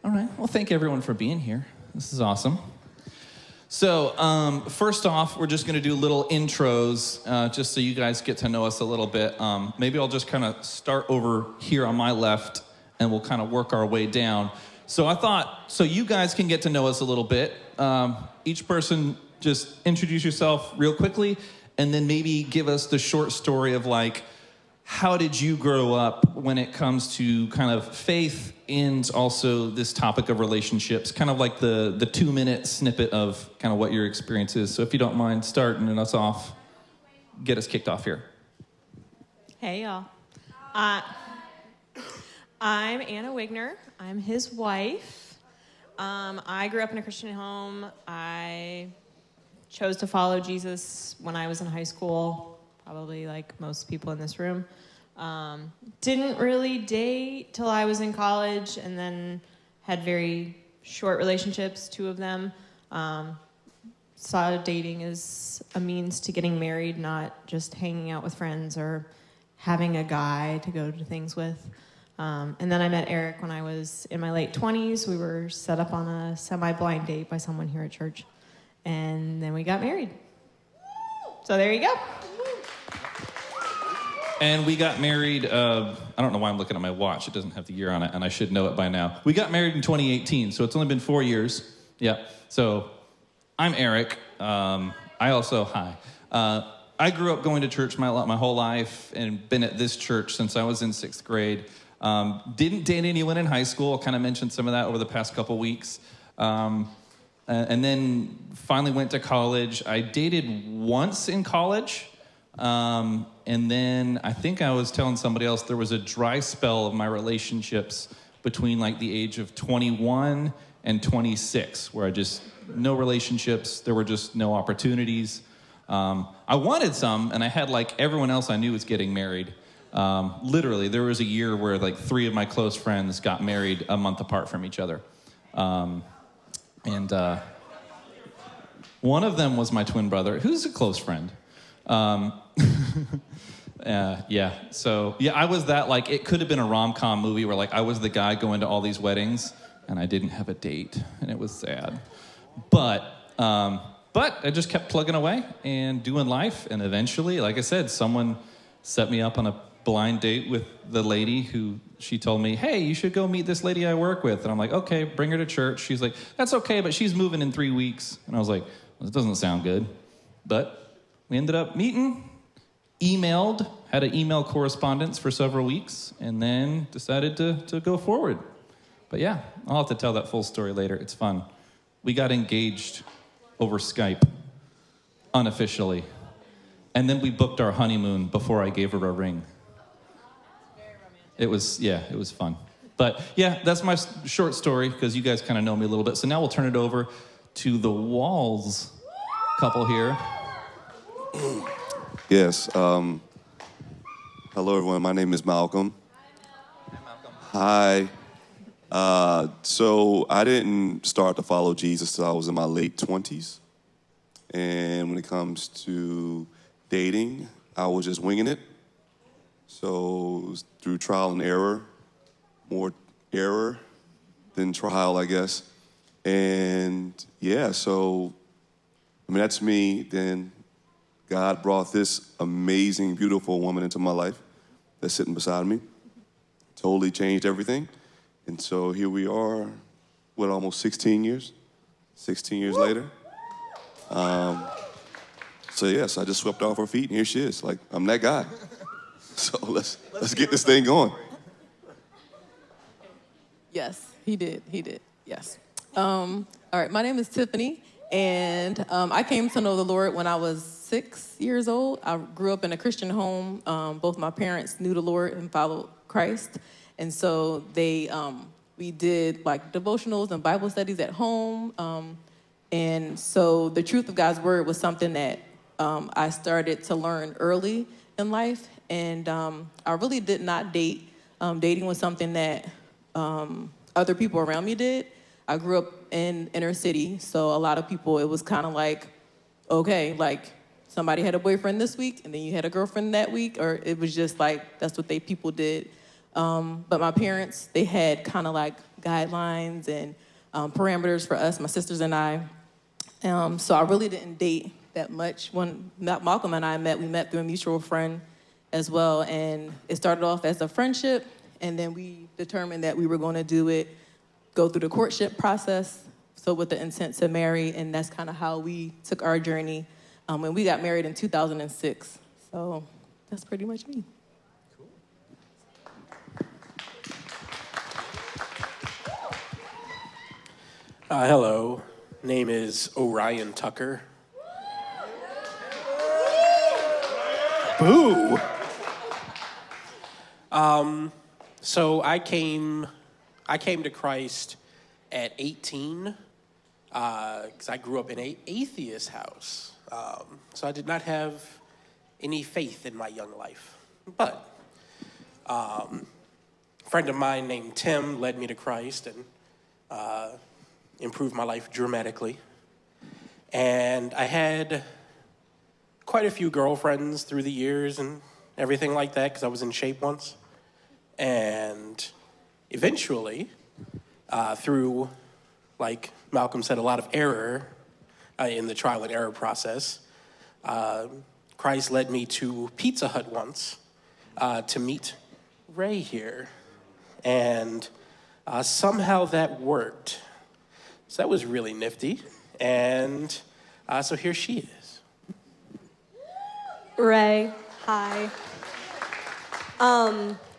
All right. Well, thank everyone for being here. This is awesome. So, first off, we're just going to do little intros, just so you guys get to know us a little bit. Maybe I'll just kind of start over here on my left, and we'll kind of work our way down. So I thought, so you guys can get to know us a little bit. Each person just introduce yourself real quickly, and then maybe give us the short story of like, how did you grow up when it comes to kind of faith and also this topic of relationships, kind of like the 2-minute snippet of kind of what your experience is. So if you don't mind starting us off, get us kicked off here. Hey, y'all. I'm Anna Wiegner. I'm his wife. I grew up in a Christian home. I chose to follow Jesus when I was in high school, probably like most people in this room. Didn't really date till I was in college, and then had very short relationships, 2 of them. Saw dating as a means to getting married, not just hanging out with friends or having a guy to go to things with. And then I met Erich when I was in my late 20s. We were set up on a semi-blind date by someone here at church. And then we got married. So there you go. And we got married, I don't know why I'm looking at my watch. It doesn't have the year on it, and I should know it by now. We got married in 2018, so it's only been 4 years. Yeah, so I'm Erich. I grew up going to church my whole life and been at this church since I was in 6th grade. Didn't date anyone in high school. I kind of mentioned some of that over the past couple weeks. And then finally went to college. I dated once in college. And then I think I was telling somebody else there was a dry spell of my relationships between like the age of 21 and 26, where I just, no relationships, there were just no opportunities. I wanted some, and I had like everyone else I knew was getting married. Literally, there was a year where like 3 of my close friends got married a month apart from each other. And one of them was my twin brother, who's a close friend. So I was that, like, it could have been a rom-com movie where like I was the guy going to all these weddings and I didn't have a date, and it was sad. But I just kept plugging away and doing life, and eventually, like I said, someone set me up on a blind date with the lady who, she told me, hey, you should go meet this lady I work with. And I'm like, okay, bring her to church. She's like, that's okay, but she's moving in 3 weeks. And I was like, well, that doesn't sound good. But we ended up meeting, emailed, had an email correspondence for several weeks, and then decided to go forward. But yeah, I'll have to tell that full story later. It's fun. We got engaged over Skype, unofficially. And then we booked our honeymoon before I gave her a ring. Very romantic. It was fun. But yeah, that's my short story, because you guys kind of know me a little bit. So now we'll turn it over to the Walls couple here. Yes. Hello, everyone. My name is Malcolm. Hi. So I didn't start to follow Jesus till I was in my late 20s. And when it comes to dating, I was just winging it. So it was through trial and error, more error than trial, I guess. And yeah, so, I mean, that's me. Then God brought this amazing, beautiful woman into my life that's sitting beside me. Totally changed everything. And so here we are, almost 16 years? 16 years later. So yes, I just swept off her feet, and here she is. Like, I'm that guy. So let's get this thing going. Yes, he did, yes. All right, my name is Tiffanie, and I came to know the Lord when I was 6 years old. I grew up in a Christian home. Both my parents knew the Lord and followed Christ. And so we did like devotionals and Bible studies at home. And so the truth of God's word was something that I started to learn early in life. And I really did not date. Dating was something that other people around me did. I grew up in inner city, so a lot of people, it was kind of like, okay, like somebody had a boyfriend this week, and then you had a girlfriend that week, or it was just like, that's what people did. But my parents, they had kind of like guidelines and parameters for us, my sisters and I. So I really didn't date that much. When Malcolm and I met, we met through a mutual friend as well, and it started off as a friendship, and then we determined that we were going to go through the courtship process, so with the intent to marry, and that's kind of how we took our journey. And we got married in 2006, so that's pretty much me. Hello, name is Orion Tucker. Boo! So I came to Christ at 18 because I grew up in an atheist house. So I did not have any faith in my young life. But a friend of mine named Tim led me to Christ and improved my life dramatically. And I had quite a few girlfriends through the years and everything like that because I was in shape once. And eventually, through, like Malcolm said, a lot of error in the trial and error process, Christ led me to Pizza Hut once to meet Rae here. And somehow that worked. So that was really nifty. And so here she is. Rae, hi.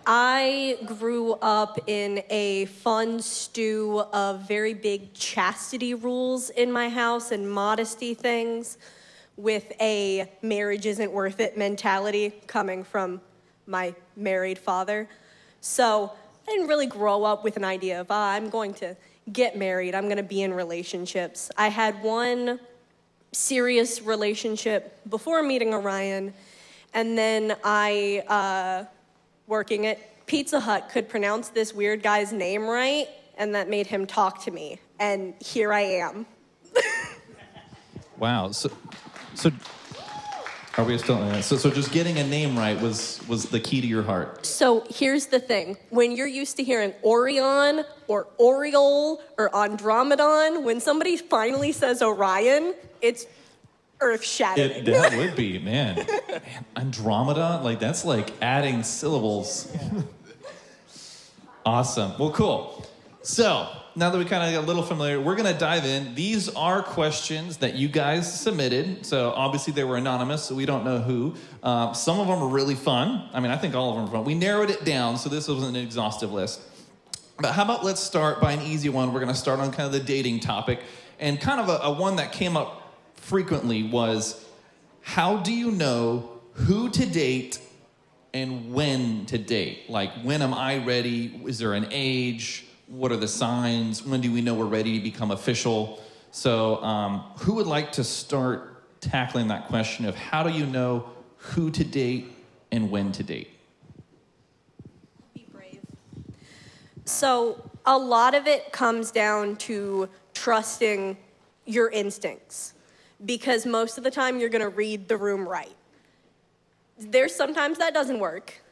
I grew up in a fun stew of very big chastity rules in my house and modesty things with a marriage isn't worth it mentality coming from my married father. So I didn't really grow up with an idea of, I'm going to get married, I'm going to be in relationships. I had one serious relationship before meeting Orion, and then I, working at Pizza Hut, could pronounce this weird guy's name right, and that made him talk to me, and here I am. Wow. So are we still? So just getting a name right was the key to your heart. So here's the thing. When you're used to hearing Orion or Oriole or Andromedon, when somebody finally says Orion, it's earth-shattering. That would be, man. Andromeda, like that's like adding syllables. Awesome. Well, cool. So now that we kind of got a little familiar, we're going to dive in. These are questions that you guys submitted. So obviously they were anonymous, so we don't know who. Some of them are really fun. I mean, I think all of them are fun. We narrowed it down, so this wasn't an exhaustive list. But how about let's start by an easy one. We're going to start on kind of the dating topic. And kind of a one that came up frequently was, how do you know who to date and when to date? Like, when am I ready? Is there an age? What are the signs? When do we know we're ready to become official? So who would like to start tackling that question of how do you know who to date and when to date? Be brave. So a lot of it comes down to trusting your instincts, because most of the time you're going to read the room right. There's sometimes that doesn't work,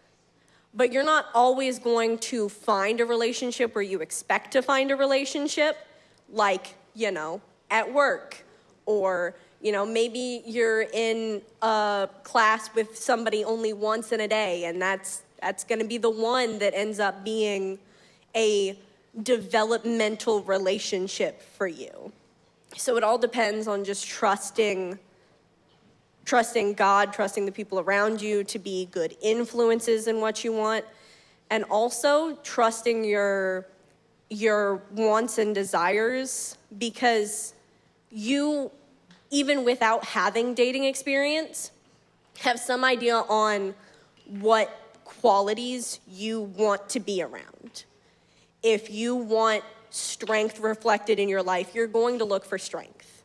but you're not always going to find a relationship where you expect to find a relationship, like, at work, or, maybe you're in a class with somebody only once in a day, and that's going to be the one that ends up being a developmental relationship for you. So it all depends on just trusting God, trusting the people around you to be good influences in what you want, and also trusting your wants and desires, because you, even without having dating experience, have some idea on what qualities you want to be around. If you want strength reflected in your life, you're going to look for strength.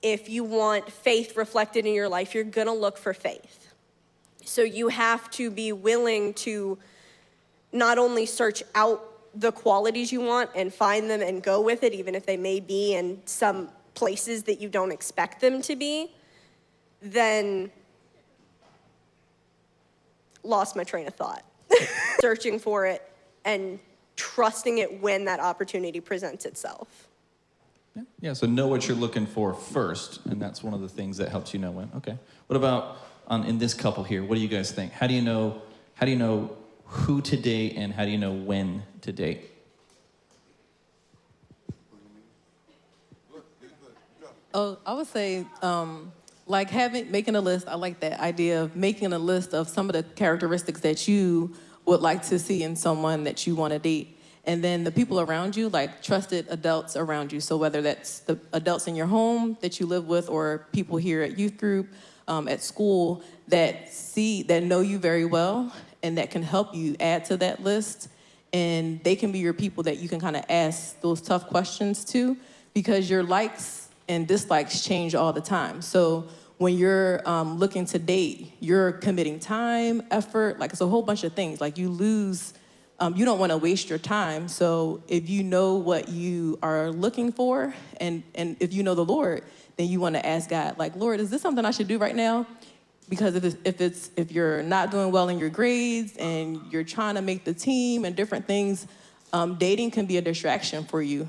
If you want faith reflected in your life, you're going to look for faith. So you have to be willing to not only search out the qualities you want and find them and go with it, even if they may be in some places that you don't expect them to be, then lost my train of thought. Searching for it and trusting it when that opportunity presents itself. Yeah, so know what you're looking for first, and that's one of the things that helps you know when. Okay. What about in this couple here? What do you guys think? How do you know who to date, and how do you know when to date? Oh, I would say, like making a list. I like that idea of making a list of some of the characteristics that you would like to see in someone that you want to date. And then the people around you, like trusted adults around you. So whether that's the adults in your home that you live with or people here at youth group, at school that know you very well and that can help you add to that list. And they can be your people that you can kind of ask those tough questions to, because your likes and dislikes change all the time. So when you're looking to date, you're committing time, effort, like it's a whole bunch of things. Like you don't want to waste your time. So if you know what you are looking for, and if you know the Lord, then you want to ask God, like, Lord, is this something I should do right now? Because if you're not doing well in your grades and you're trying to make the team and different things, dating can be a distraction for you.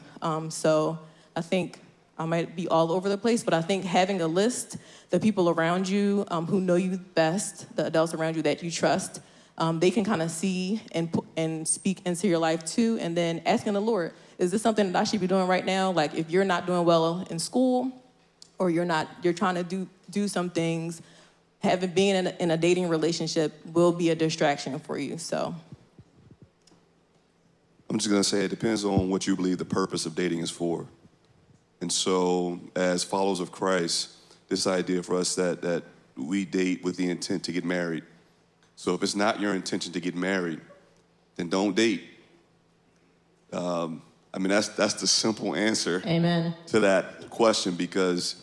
So I think I might be all over the place, but I think having a list, the people around you who know you best, the adults around you that you trust, they can kind of see and speak into your life too. And then asking the Lord, is this something that I should be doing right now? Like if you're not doing well in school, or you're trying to do some things, being in a dating relationship will be a distraction for you. So I'm just gonna say it depends on what you believe the purpose of dating is for. And so as followers of Christ, this idea for us that we date with the intent to get married. So if it's not your intention to get married, then don't date. That's the simple answer. Amen. To that question, because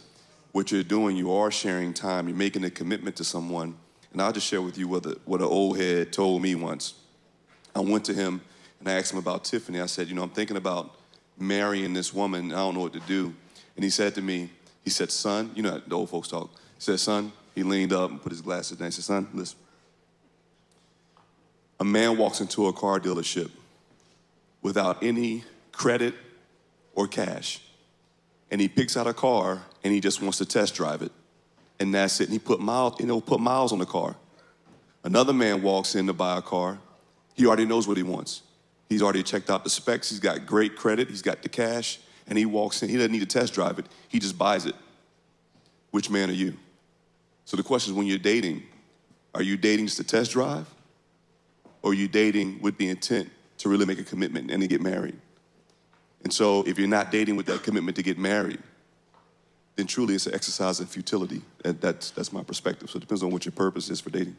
what you're doing, you are sharing time, you're making a commitment to someone. And I'll just share with you what an old head told me once. I went to him and I asked him about Tiffanie. I said, I'm thinking about marrying this woman, I don't know what to do. And he said to me, son, the old folks talk. He said, son, he leaned up and put his glasses down. He said, son, listen. A man walks into a car dealership without any credit or cash. And he picks out a car and he just wants to test drive it. And that's it. And he put miles on the car. Another man walks in to buy a car. He already knows what he wants. He's already checked out the specs. He's got great credit. He's got the cash. And he walks in. He doesn't need to test drive it. He just buys it. Which man are you? So the question is, when you're dating, are you dating just to test drive? Or are you dating with the intent to really make a commitment and to get married? And so if you're not dating with that commitment to get married, then truly it's an exercise in futility. And that's my perspective. So it depends on what your purpose is for dating.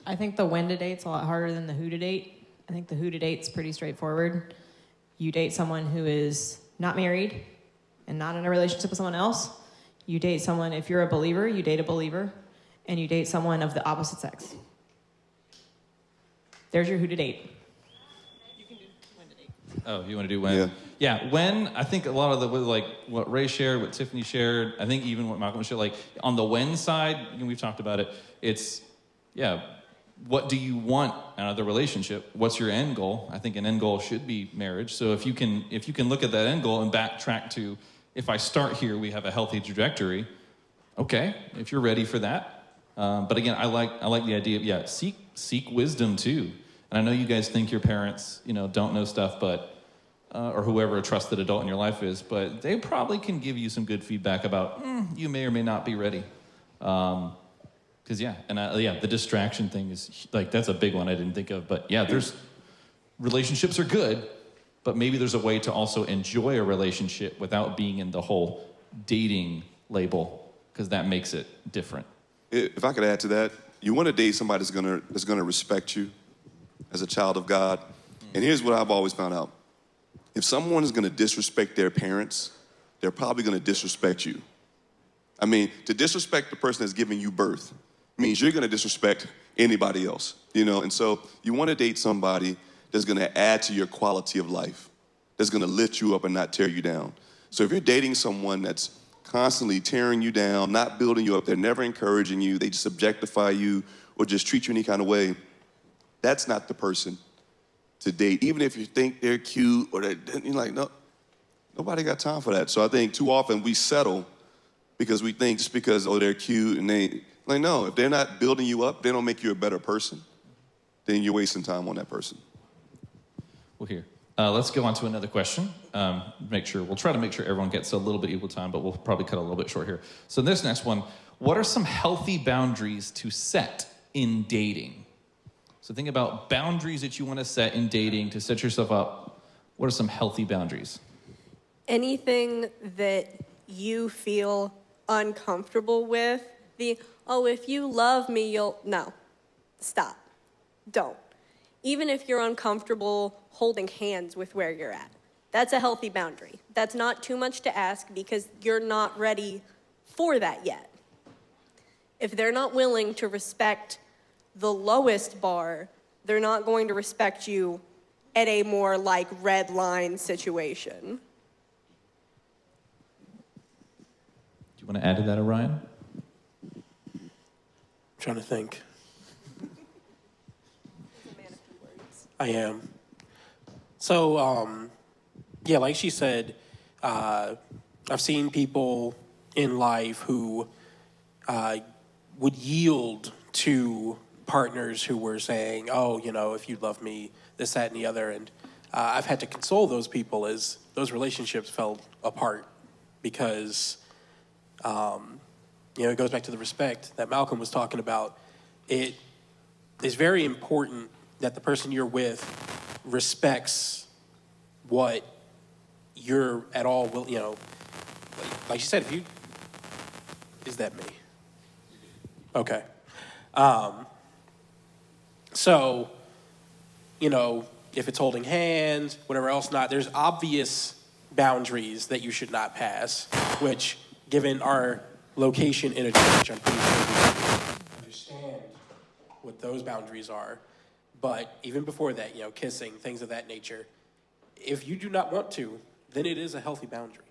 I think the when to date's a lot harder than the who to date. I think the who to date's pretty straightforward. You date someone who is not married and not in a relationship with someone else. You date someone, if you're a believer, you date a believer, and you date someone of the opposite sex. There's your who to date. You can do when to date. Oh, you want to do when? Yeah, when, I think a lot of like what Rae shared, what Tiffanie shared, I think even what Malcolm shared, like on the when side, we've talked about it, it's, what do you want out of the relationship? What's your end goal? I think an end goal should be marriage. So if you can look at that end goal and backtrack to, if I start here, we have a healthy trajectory. Okay, if you're ready for that. But again, I like the idea of, seek wisdom too. And I know you guys think your parents, don't know stuff, but or whoever a trusted adult in your life is, but they probably can give you some good feedback about you may or may not be ready. Because the distraction thing is like, that's a big one I didn't think of. But there's relationships are good, but maybe there's a way to also enjoy a relationship without being in the whole dating label, because that makes it different. If I could add to that, you want to date somebody that's gonna respect you as a child of God. And here's what I've always found out. If someone is gonna disrespect their parents, they're probably gonna disrespect you. I mean, to disrespect the person that's giving you birth means you're gonna disrespect anybody else, And so you wanna date somebody that's gonna add to your quality of life, that's gonna lift you up and not tear you down. So if you're dating someone that's constantly tearing you down, not building you up, they're never encouraging you, they just objectify you or just treat you any kind of way, that's not the person to date, even if you think they're cute or you're like, no, nobody got time for that. So I think too often we settle because we think just because, oh, they're cute and like, no, if they're not building you up, they don't make you a better person, then you're wasting time on that person. Well, here. Let's go on to another question. We'll try to make sure everyone gets a little bit equal time, but we'll probably cut a little bit short here. So this next one, what are some healthy boundaries to set in dating? So think about boundaries that you want to set in dating to set yourself up. What are some healthy boundaries? Anything that you feel uncomfortable with, if you love me, no, stop, don't. Even if you're uncomfortable holding hands with where you're at, that's a healthy boundary. That's not too much to ask because you're not ready for that yet. If they're not willing to respect the lowest bar, they're not going to respect you at a more like red line situation. Do you want to add to that, Orion? I'm trying to think. I am. So, like she said, I've seen people in life who would yield to partners who were saying, if you love me, this, that, and the other. And I've had to console those people as those relationships fell apart because, it goes back to the respect that Malcolm was talking about. It is very important that the person you're with respects what you're at all will, like she said, is that me? Okay. So, if it's holding hands, whatever else not, there's obvious boundaries that you should not pass, which, given our location in a church, I'm pretty sure we understand what those boundaries are. But even before that, kissing, things of that nature, if you do not want to, then it is a healthy boundary.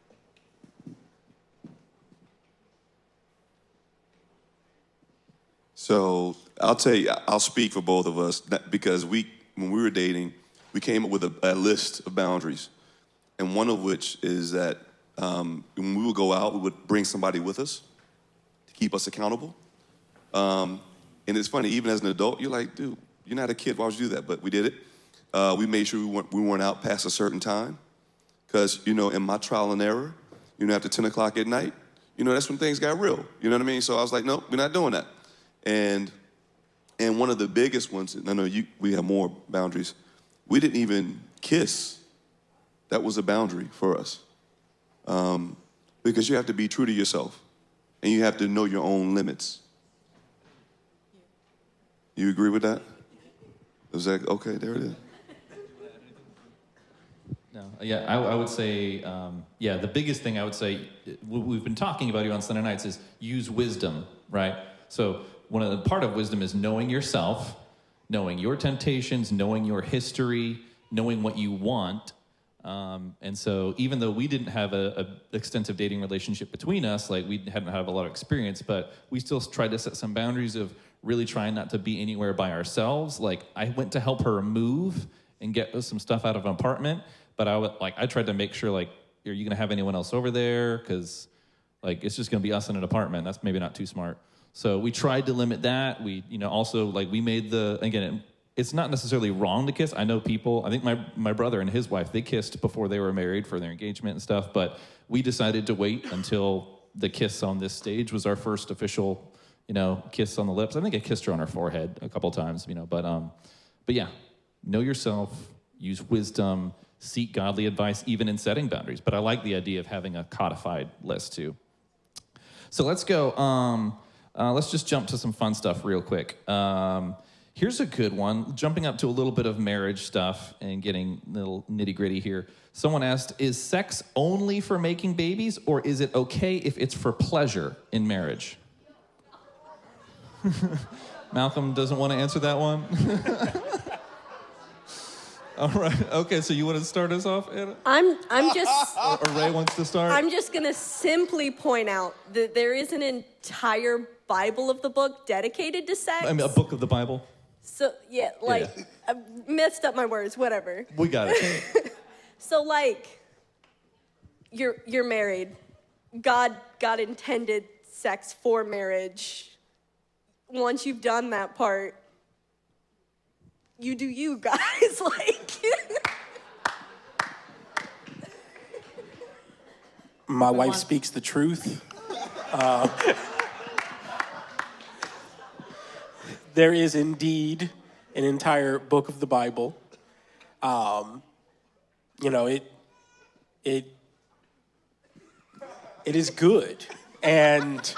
So I'll tell you, I'll speak for both of us because when we were dating, we came up with a list of boundaries. And one of which is that when we would go out, we would bring somebody with us to keep us accountable. And it's funny, even as an adult, you're like, dude, you're not a kid, why would you do that? But we did it. We made sure we weren't out past a certain time. Because, in my trial and error, after 10 o'clock at night, that's when things got real. You know what I mean? So I was like, no, we're not doing that. And one of the biggest ones, and I know we have more boundaries, we didn't even kiss. That was a boundary for us. Because you have to be true to yourself. And you have to know your own limits. You agree with that? Is that okay? There it is. No. Yeah, I would say, the biggest thing I would say, we've been talking about here on Sunday nights is use wisdom, right? So part of wisdom is knowing yourself, knowing your temptations, knowing your history, knowing what you want. And so even though we didn't have a extensive dating relationship between us, like we hadn't had a lot of experience, but we still tried to set some boundaries of really trying not to be anywhere by ourselves. Like I went to help her move and get some stuff out of an apartment, but I tried to make sure, like, are you gonna have anyone else over there? Because like it's just gonna be us in an apartment. That's maybe not too smart. So we tried to limit that. We, also like we made it's not necessarily wrong to kiss. I know people, I think my brother and his wife, they kissed before they were married for their engagement and stuff, but we decided to wait until the kiss on this stage was our first official, kiss on the lips. I think I kissed her on her forehead a couple times, but yeah, know yourself, use wisdom, seek godly advice, even in setting boundaries. But I like the idea of having a codified list too. So let's go, let's just jump to some fun stuff real quick. Here's a good one, jumping up to a little bit of marriage stuff and getting a little nitty-gritty here. Someone asked, is sex only for making babies, or is it okay if it's for pleasure in marriage? Malcolm doesn't want to answer that one? All right, okay, so you want to start us off, Anna? I'm just... or Rae wants to start? I'm just going to simply point out that there is an entire Bible of the book dedicated to sex. I mean, a book of the Bible? So, yeah, like, Yeah. I messed up my words, whatever. We got it. So, like, you're married. God intended sex for marriage. Once you've done that part, you do you, guys. Like, My wife speaks the truth. There is indeed an entire book of the Bible. You know, it is good, and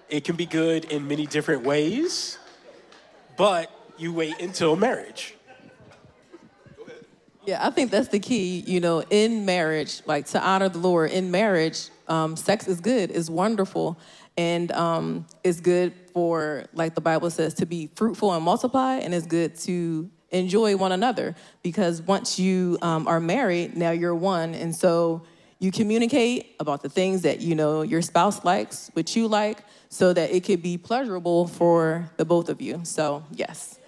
it can be good in many different ways, but you wait until marriage. Yeah, I think that's the key, you know, in marriage, like to honor the Lord in marriage, sex is good, it's wonderful, and it's good for, like the Bible says, to be fruitful and multiply, and it's good to enjoy one another, because once you are married, now you're one, and so you communicate about the things that, you know, your spouse likes, what you like, so that it could be pleasurable for the both of you. So, yes.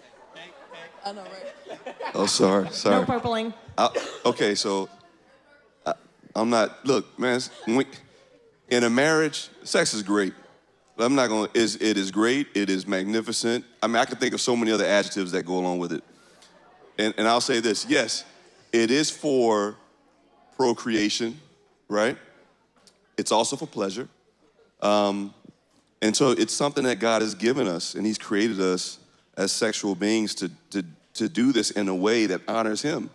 I know, right? Oh, sorry. No purpling. Okay, so I'm not. Look, man. In a marriage, sex is great. I'm not going. It is great. It is magnificent. I mean, I can think of so many other adjectives that go along with it. And I'll say this: yes, it is for procreation, right? It's also for pleasure. And so it's something that God has given us, and He's created us as sexual beings to do this in a way that honors Him.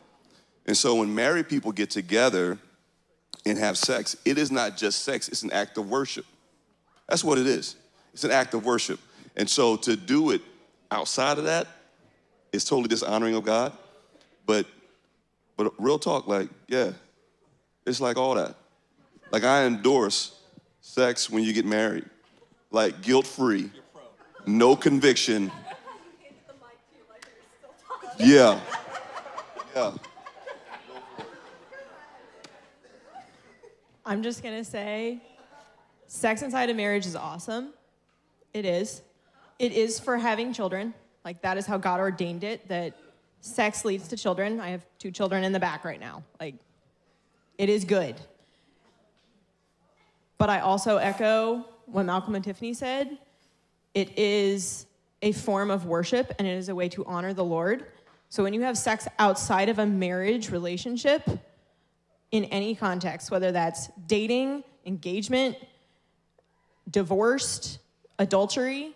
And so when married people get together and have sex, it is not just sex, it's an act of worship. That's what it is. It's an act of worship. And so to do it outside of that is totally dishonoring of God. But real talk, like, yeah, it's like all that. Like, I endorse sex when you get married. Like, guilt-free, no conviction. Yeah. Yeah. I'm just going to say, sex inside of marriage is awesome. It is. It is for having children. Like, that is how God ordained it, that sex leads to children. I have 2 children in the back right now. Like, it is good. But I also echo what Malcolm and Tiffanie said. It is a form of worship, and it is a way to honor the Lord. So when you have sex outside of a marriage relationship, in any context, whether that's dating, engagement, divorced, adultery,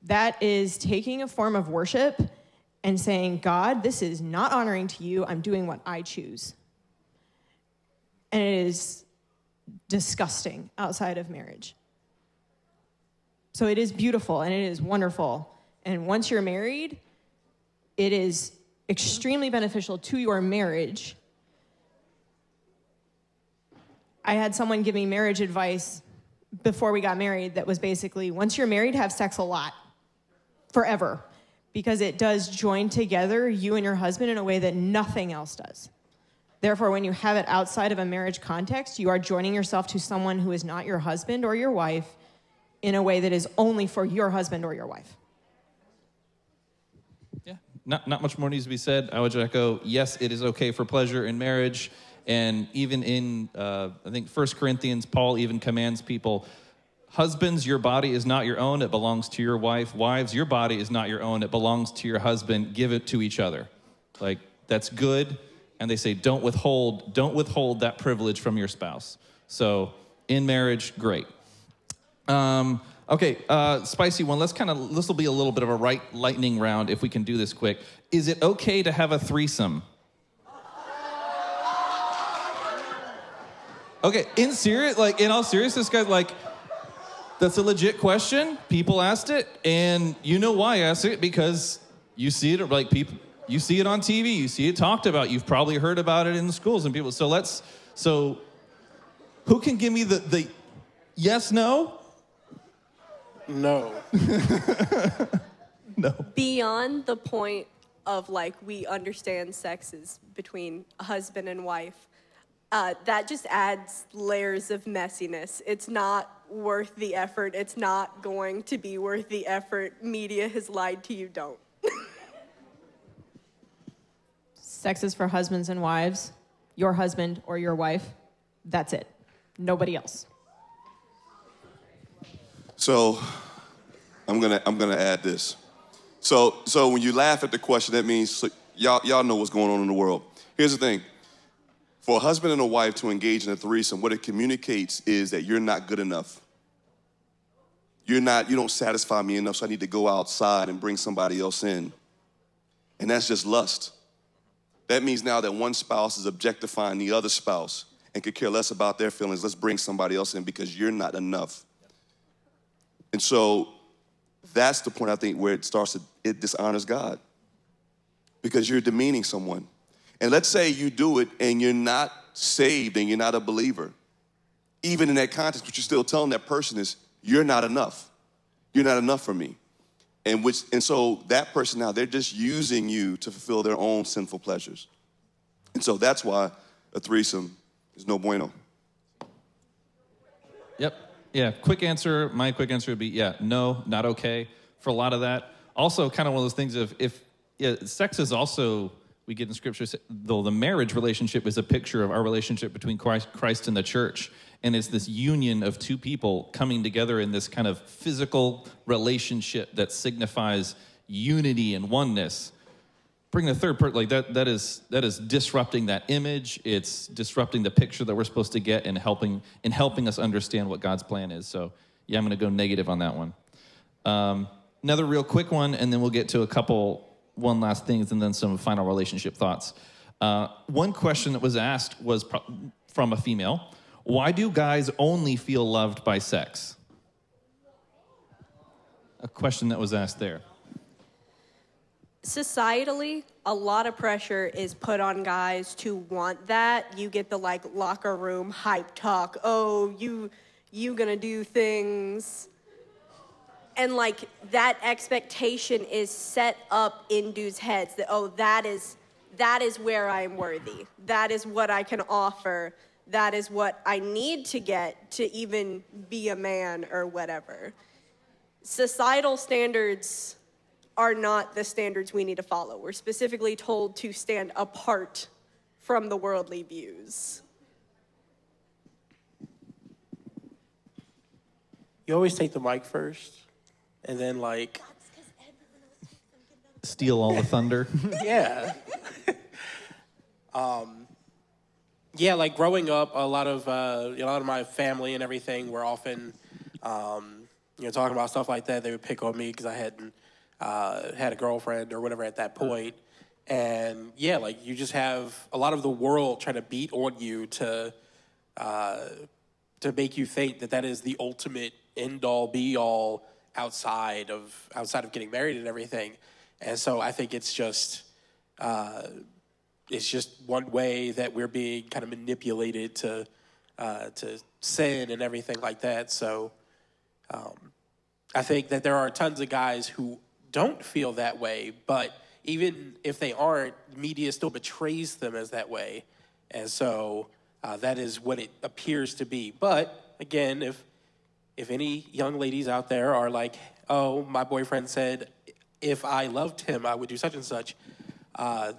that is taking a form of worship and saying, God, this is not honoring to you. I'm doing what I choose. And it is disgusting outside of marriage. So it is beautiful and it is wonderful. And once you're married, it is extremely beneficial to your marriage. I had someone give me marriage advice before we got married that was basically, once you're married, have sex a lot, forever, because it does join together you and your husband in a way that nothing else does. Therefore, when you have it outside of a marriage context, you are joining yourself to someone who is not your husband or your wife in a way that is only for your husband or your wife. Yeah, not much more needs to be said. I would echo, yes, it is okay for pleasure in marriage. And even in, I think, 1 Corinthians, Paul even commands people, husbands, your body is not your own, it belongs to your wife. Wives, your body is not your own, it belongs to your husband. Give it to each other. Like, that's good. And they say, don't withhold that privilege from your spouse. So in marriage, great. Okay, spicy one. This will be a little bit of a lightning round if we can do this quick. Is it okay to have a threesome? Okay, in all seriousness, guys, like, that's a legit question. People asked it, and you know why I asked it, because you see it, like, you see it on TV, you see it talked about, you've probably heard about it in the schools and people. So who can give me the yes, no? No. No. Beyond the point of, like, we understand sex is between a husband and wife, that just adds layers of messiness. It's not worth the effort. It's not going to be worth the effort. Media has lied to you. Don't. Sex is for husbands and wives, your husband or your wife. That's it. Nobody else. So I'm gonna add this. So when you laugh at the question, that means y'all know what's going on in the world. Here's the thing. For a husband and a wife to engage in a threesome, what it communicates is that you're not good enough. You don't satisfy me enough, so I need to go outside and bring somebody else in. And that's just lust. That means now that one spouse is objectifying the other spouse and could care less about their feelings. Let's bring somebody else in because you're not enough. And so that's the point, I think, where it dishonors God, because you're demeaning someone. And let's say you do it and you're not saved and you're not a believer. Even in that context, what you're still telling that person is, you're not enough. You're not enough for me. And so that person now, they're just using you to fulfill their own sinful pleasures. And so that's why a threesome is no bueno. Yep. Yeah, quick answer. My quick answer would be, no, not okay for a lot of that. Also, kind of one of those things of sex is also, we get in scripture, though the marriage relationship is a picture of our relationship between Christ and the church. And it's this union of two people coming together in this kind of physical relationship that signifies unity and oneness. Bring the third person, like that is disrupting that image. It's disrupting the picture that we're supposed to get and helping us understand what God's plan is. So yeah, I'm gonna go negative on that one. Another real quick one, and then we'll get to one last things and then some final relationship thoughts. One question that was asked was from a female. Why do guys only feel loved by sex? A question that was asked there. Societally, a lot of pressure is put on guys to want that. You get the locker room hype talk. Oh, you gonna do things. And that expectation is set up in dudes' heads that, oh, that is where I'm worthy. That is what I can offer. That is what I need to get to even be a man or whatever. Societal standards are not the standards we need to follow. We're specifically told to stand apart from the worldly views. You always take the mic first, and then steal all the thunder. Yeah. Yeah, growing up, a lot of my family and everything were often, talking about stuff like that. They would pick on me because I hadn't had a girlfriend or whatever at that point. And yeah, you just have a lot of the world trying to beat on you to make you think that is the ultimate end all be all outside of getting married and everything. And so I think it's just one way that we're being kind of manipulated to sin and everything like that. So I think that there are tons of guys who don't feel that way, but even if they aren't, media still betrays them as that way. And so that is what it appears to be. But again, if any young ladies out there are like, oh, my boyfriend said if I loved him, I would do such and such,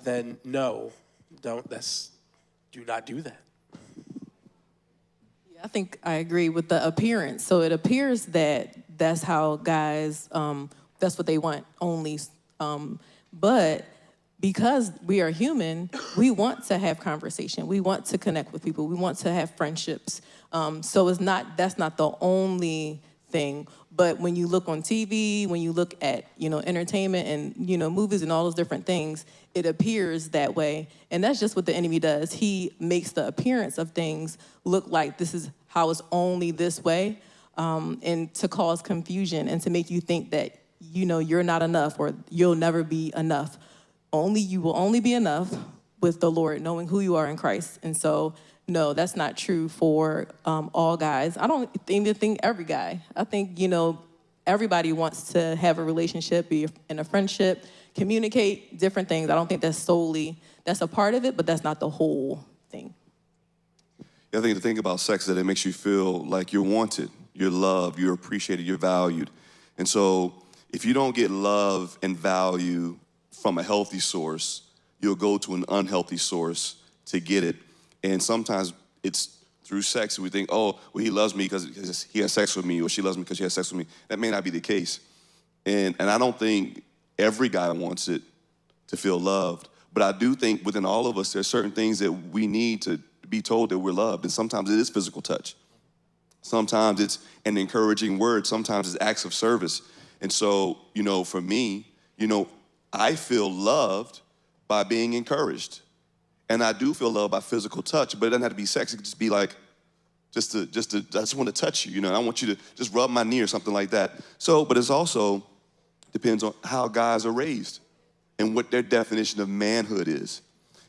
then no, do not do that. Yeah, I think I agree with the appearance. So it appears that that's how guys, that's what they want only. But because we are human, we want to have conversation. We want to connect with people. We want to have friendships. So that's not the only thing. But when you look on TV, when you look at, entertainment and, movies and all those different things, it appears that way. And that's just what the enemy does. He makes the appearance of things look like this is how it's only this way, and to cause confusion and to make you think that, you're not enough or you'll never be enough. You will only be enough with the Lord, knowing who you are in Christ. And so, no, that's not true for all guys. I don't even think every guy. I think, everybody wants to have a relationship, be in a friendship, communicate different things. I don't think that's a part of it, but that's not the whole thing. I think the thing about sex is that it makes you feel like you're wanted, you're loved, you're appreciated, you're valued. And so if you don't get love and value from a healthy source, you'll go to an unhealthy source to get it. And sometimes it's through sex. We think, oh, well, he loves me because he has sex with me, or she loves me because she has sex with me. That may not be the case. And I don't think every guy wants it to feel loved. But I do think within all of us, there's certain things that we need to be told that we're loved. And sometimes it is physical touch. Sometimes it's an encouraging word. Sometimes it's acts of service. And so, for me, I feel loved by being encouraged. And I do feel loved by physical touch, but it doesn't have to be sex. It could just be like, I just want to touch you, I want you to just rub my knee or something like that. So, but it's also depends on how guys are raised and what their definition of manhood is.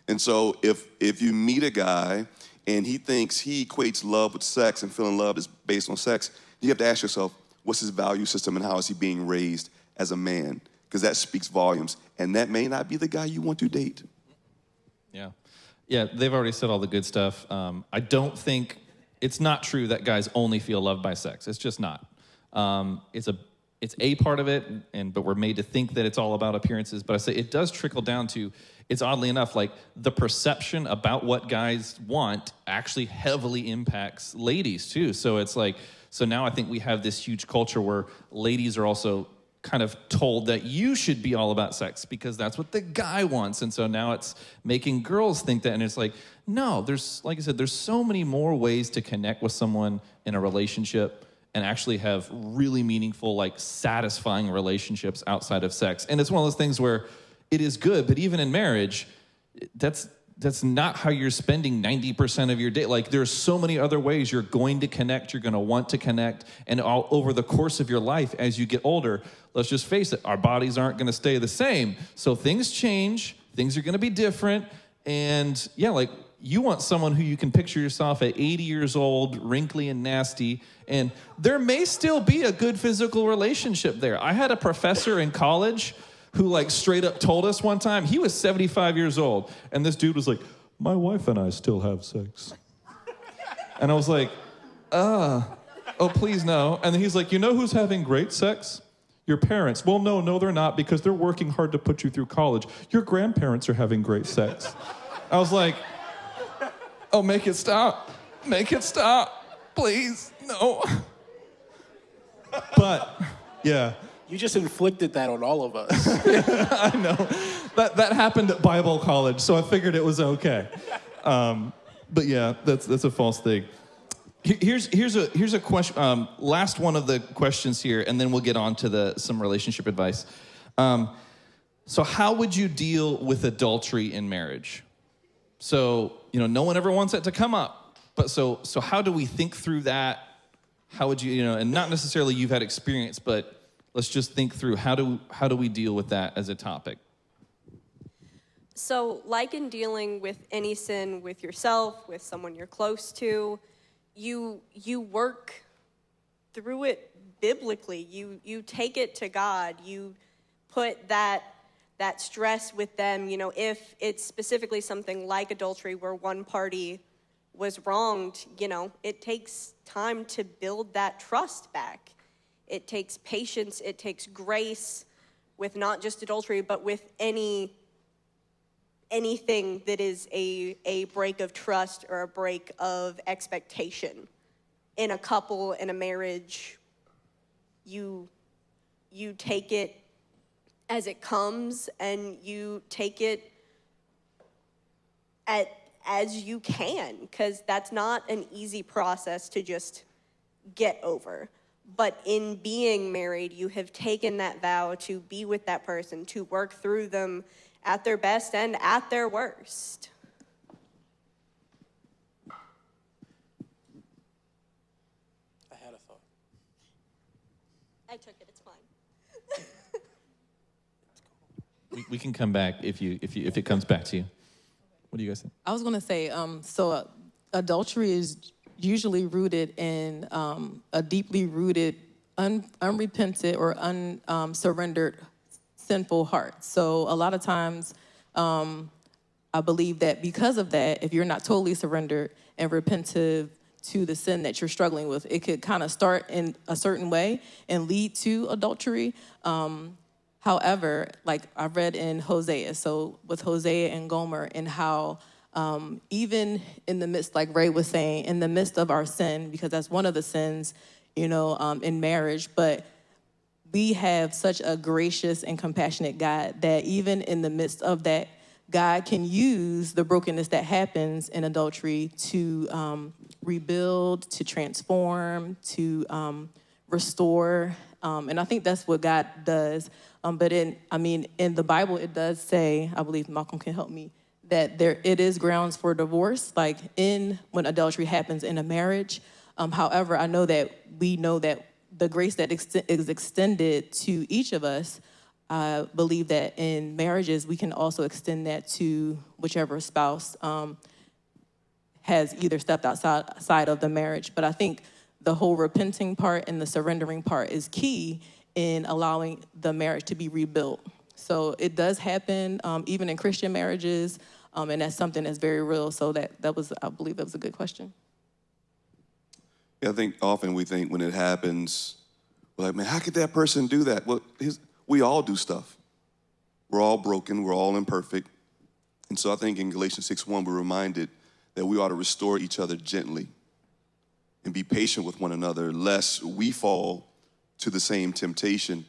And so if you meet a guy and he thinks he equates love with sex and feeling love is based on sex, you have to ask yourself, what's his value system and how is he being raised as a man? Because that speaks volumes. And that may not be the guy you want to date. Yeah. Yeah, they've already said all the good stuff. I don't think, it's not true that guys only feel loved by sex. It's just not. It's a part of it, but we're made to think that it's all about appearances. But I say it does trickle down to, it's oddly enough, like the perception about what guys want actually heavily impacts ladies too. So it's like, so now I think we have this huge culture where ladies are also kind of told that you should be all about sex because that's what the guy wants. And so now it's making girls think that, and it's like, no, there's, like I said, there's so many more ways to connect with someone in a relationship and actually have really meaningful, like satisfying relationships outside of sex. And it's one of those things where it is good, but even in marriage, that's not how you're spending 90% of your day. Like there's so many other ways you're going to connect, you're going to want to connect, and all over the course of your life as you get older, let's just face it, our bodies aren't going to stay the same. So things change, things are going to be different, and yeah, like you want someone who you can picture yourself at 80 years old, wrinkly and nasty, and there may still be a good physical relationship there. I had a professor in college who like straight up told us one time, he was 75 years old, and this dude was like, my wife and I still have sex. And I was like, oh, please no. And then he's like, you know who's having great sex? Your parents. Well, no, they're not, because they're working hard to put you through college. Your grandparents are having great sex. I was like, oh, make it stop. Make it stop. Please, no. But, yeah. You just inflicted that on all of us. I know. That happened at Bible college, so I figured it was okay. But yeah, that's a false thing. Here's a question. Last one of the questions here, and then we'll get on to some relationship advice. So how would you deal with adultery in marriage? So, no one ever wants it to come up. But so how do we think through that? How would you, and not necessarily you've had experience, but let's just think through how do we deal with that as a topic? So, like in dealing with any sin with yourself, with someone you're close to, you work through it biblically. You take it to God. You put that stress with them. If it's specifically something like adultery where one party was wronged, it takes time to build that trust back. It takes patience, it takes grace with not just adultery, but with anything that is a break of trust or a break of expectation. In a couple, in a marriage, you take it as it comes, and you take it as you can, because that's not an easy process to just get over. But in being married, you have taken that vow to be with that person, to work through them at their best and at their worst. I had a thought. I took it, it's fine. We can come back if it comes back to you. What do you guys think? I was going to say, adultery is usually rooted in a deeply rooted, unrepentant or unsurrendered sinful heart. So a lot of times, I believe that because of that, if you're not totally surrendered and repentive to the sin that you're struggling with, it could kind of start in a certain way and lead to adultery. However, like I read in Hosea, so with Hosea and Gomer, and how even in the midst, like Rae was saying, in the midst of our sin, because that's one of the sins, in marriage, but we have such a gracious and compassionate God that even in the midst of that, God can use the brokenness that happens in adultery to rebuild, to transform, to restore. And I think that's what God does. But in the Bible, it does say, I believe Malcolm can help me, that it is grounds for divorce, like when adultery happens in a marriage. However, we know that the grace that is extended to each of us, believe that in marriages, we can also extend that to whichever spouse has either stepped outside of the marriage. But I think the whole repenting part and the surrendering part is key in allowing the marriage to be rebuilt. So it does happen even in Christian marriages, and that's something that's very real. So I believe that was a good question. Yeah, I think often we think when it happens, we're like, man, how could that person do that? Well, we all do stuff. We're all broken. We're all imperfect. And so I think in Galatians 6:1, we're reminded that we ought to restore each other gently and be patient with one another, lest we fall to the same temptation.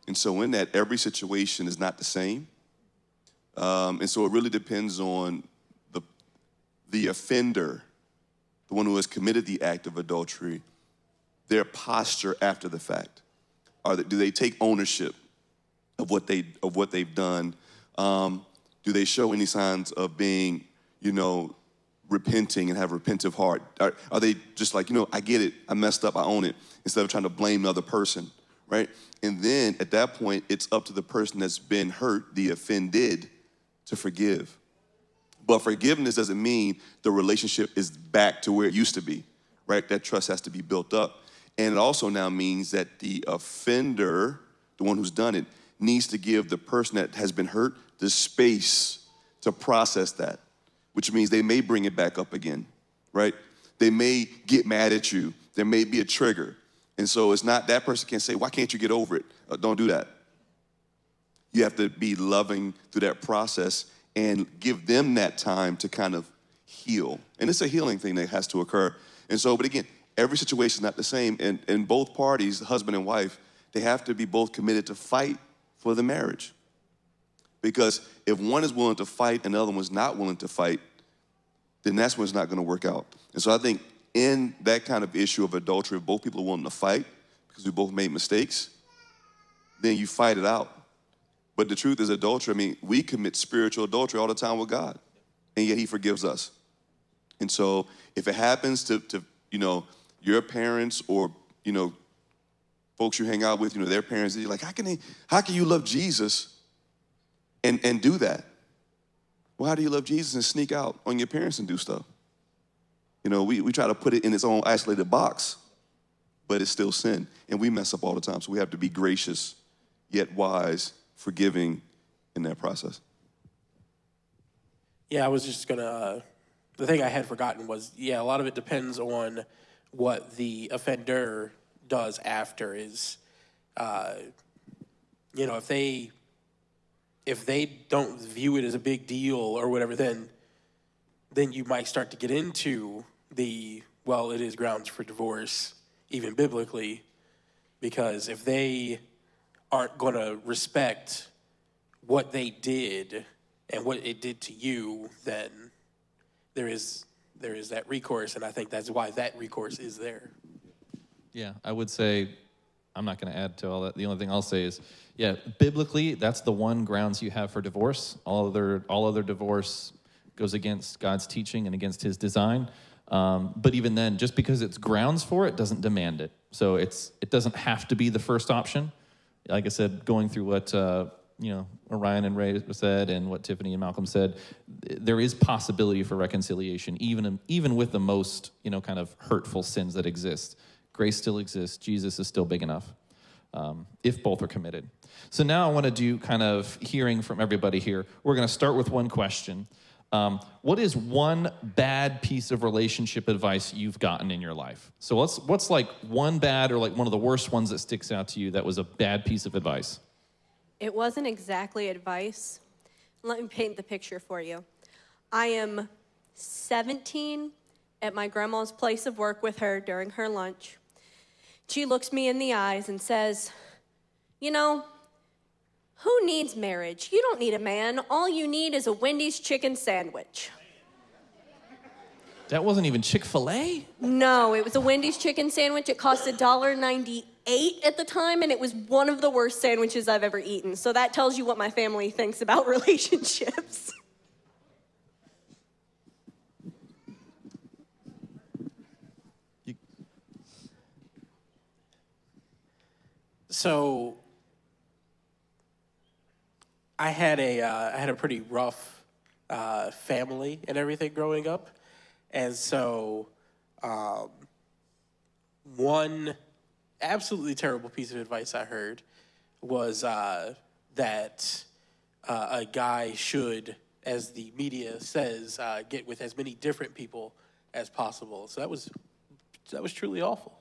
And so in that, every situation is not the same. And so it really depends on the offender, the one who has committed the act of adultery, their posture after the fact. Do they take ownership of what they've done? Do they show any signs of being, repenting and have a repentive heart? Are they just like, I get it, I messed up, I own it, instead of trying to blame the other person, right? And then at that point, it's up to the person that's been hurt, the offended, to forgive. But forgiveness doesn't mean the relationship is back to where it used to be, right? That trust has to be built up. And it also now means that the offender, the one who's done it, needs to give the person that has been hurt the space to process that, which means they may bring it back up again, right? They may get mad at you. There may be a trigger. And so it's not, that person can't say, why can't you get over it? Don't do that. You have to be loving through that process and give them that time to kind of heal. And it's a healing thing that has to occur. And so, but again, every situation is not the same. And both parties, husband and wife, they have to be both committed to fight for the marriage. Because if one is willing to fight and the other one's not willing to fight, then that's when it's not going to work out. And so I think in that kind of issue of adultery, if both people are willing to fight because we both made mistakes, then you fight it out. But the truth is adultery, we commit spiritual adultery all the time with God, and yet he forgives us. And so if it happens to your parents or, folks you hang out with, their parents, you're like, how can you love Jesus and do that? Well, how do you love Jesus and sneak out on your parents and do stuff? We try to put it in its own isolated box, but it's still sin. And we mess up all the time. So we have to be gracious, yet wise, forgiving in that process. Yeah, I was just the thing I had forgotten was, a lot of it depends on what the offender does after is, if they don't view it as a big deal or whatever, then you might start to get into it is grounds for divorce, even biblically, because if they aren't going to respect what they did and what it did to you, then there is that recourse, and I think that's why that recourse is there. Yeah, I would say, I'm not going to add to all that. The only thing I'll say is, biblically, that's the one grounds you have for divorce. All other divorce goes against God's teaching and against his design. But even then, just because it's grounds for it doesn't demand it. So it doesn't have to be the first option. Like I said, going through what Orion and Rae said and what Tiffanie and Malcolm said, there is possibility for reconciliation, even with the most kind of hurtful sins that exist. Grace still exists. Jesus is still big enough, if both are committed. So now I want to do kind of hearing from everybody here. We're going to start with one question. What is one bad piece of relationship advice you've gotten in your life? So what's like one bad or like one of the worst ones that sticks out to you that was a bad piece of advice? It wasn't exactly advice. Let me paint the picture for you. I am 17 at my grandma's place of work with her during her lunch. She looks me in the eyes and says, you know, who needs marriage? You don't need a man. All you need is a Wendy's chicken sandwich. That wasn't even Chick-fil-A? No, it was a Wendy's chicken sandwich. It cost $1.98 at the time, and it was one of the worst sandwiches I've ever eaten. So that tells you what my family thinks about relationships. So I had a pretty rough family and everything growing up, and so one absolutely terrible piece of advice I heard was that a guy should, as the media says, get with as many different people as possible. So that was truly awful.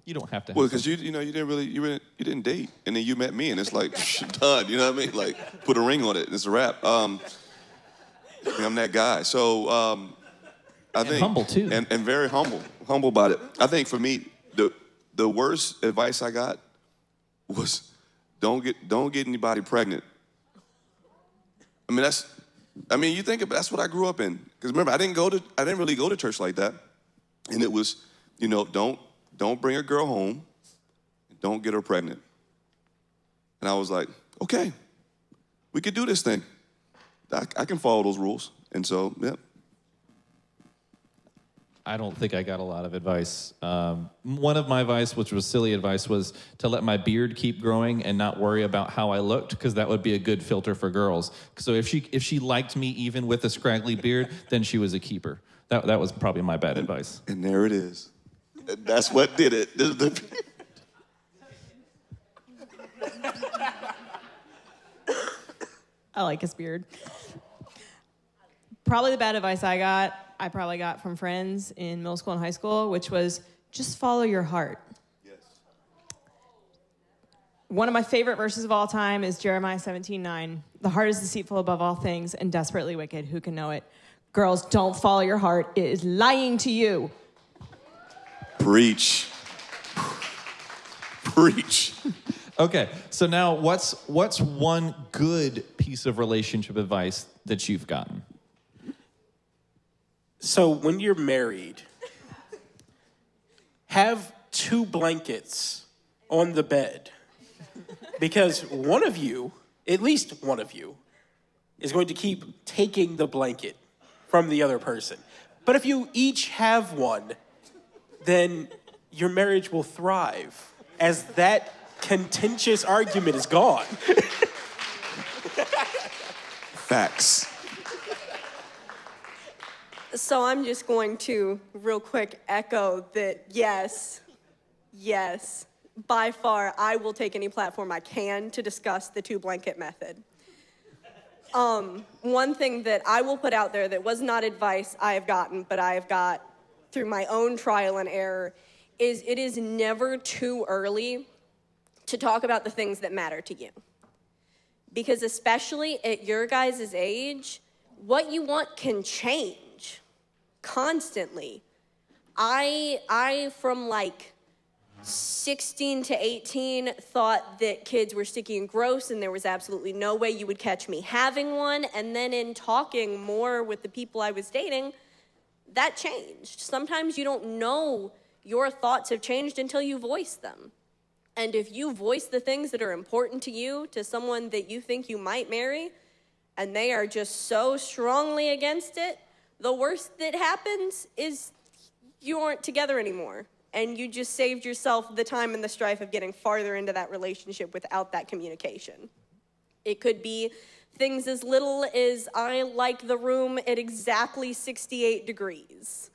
You don't have to. Well, because you didn't date, and then you met me, and it's like done. You know what I mean? Like put a ring on it, and it's a wrap. I'm that guy. So I think humble too, and very humble about it. I think for me, the worst advice I got was don't get anybody pregnant. You think about that's what I grew up in. Because remember, I didn't really go to church like that, and it was don't bring a girl home, don't get her pregnant. And I was like, okay, we could do this thing. I can follow those rules. And so, yeah. I don't think I got a lot of advice. One of my advice, which was silly advice, was to let my beard keep growing and not worry about how I looked, because that would be a good filter for girls. So if she liked me even with a scraggly beard, then she was a keeper. That was probably my bad advice. And there it is. That's what did it. I like his beard. Probably the bad advice I probably got from friends in middle school and high school, which was just follow your heart. Yes. One of my favorite verses of all time is Jeremiah 17:9. The heart is deceitful above all things and desperately wicked. Who can know it? Girls, don't follow your heart. It is lying to you. Preach. Preach. Okay, so now what's one good piece of relationship advice that you've gotten? So when you're married, have 2 blankets on the bed, because one of you, at least one of you, is going to keep taking the blanket from the other person. But if you each have one, then your marriage will thrive, as that contentious argument is gone. Facts. So I'm just going to real quick echo that yes, by far I will take any platform I can to discuss the 2 blanket method. One thing that I will put out there that was not advice I have gotten, but I have got through my own trial and error, is it is never too early to talk about the things that matter to you. Because especially at your guys' age, what you want can change constantly. I from like 16 to 18 thought that kids were sticky and gross and there was absolutely no way you would catch me having one. And then in talking more with the people I was dating, that changed. Sometimes you don't know your thoughts have changed until you voice them. And if you voice the things that are important to you to someone that you think you might marry, and they are just so strongly against it, the worst that happens is you aren't together anymore. And you just saved yourself the time and the strife of getting farther into that relationship without that communication. It could be things as little as I like the room at exactly 68 degrees.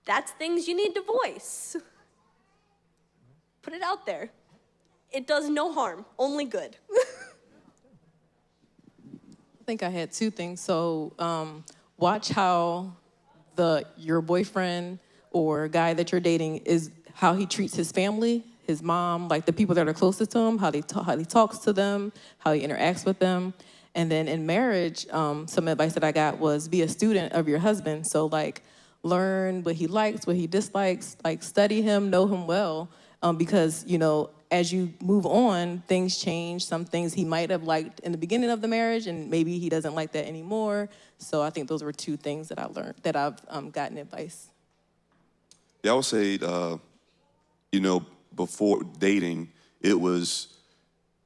That's things you need to voice. Put it out there. It does no harm, only good. I think I had 2 things. So watch how your boyfriend or guy that you're dating how he treats his family, his mom, like the people that are closest to him, how he talks to them, how he interacts with them. And then in marriage, some advice that I got was be a student of your husband. So like learn what he likes, what he dislikes, like study him, know him well, because, you know, as you move on, things change. Some things he might have liked in the beginning of the marriage, and maybe he doesn't like that anymore. So I think those were two things that I learned, that I've gotten advice. Yeah, I would say, you know, before dating, it was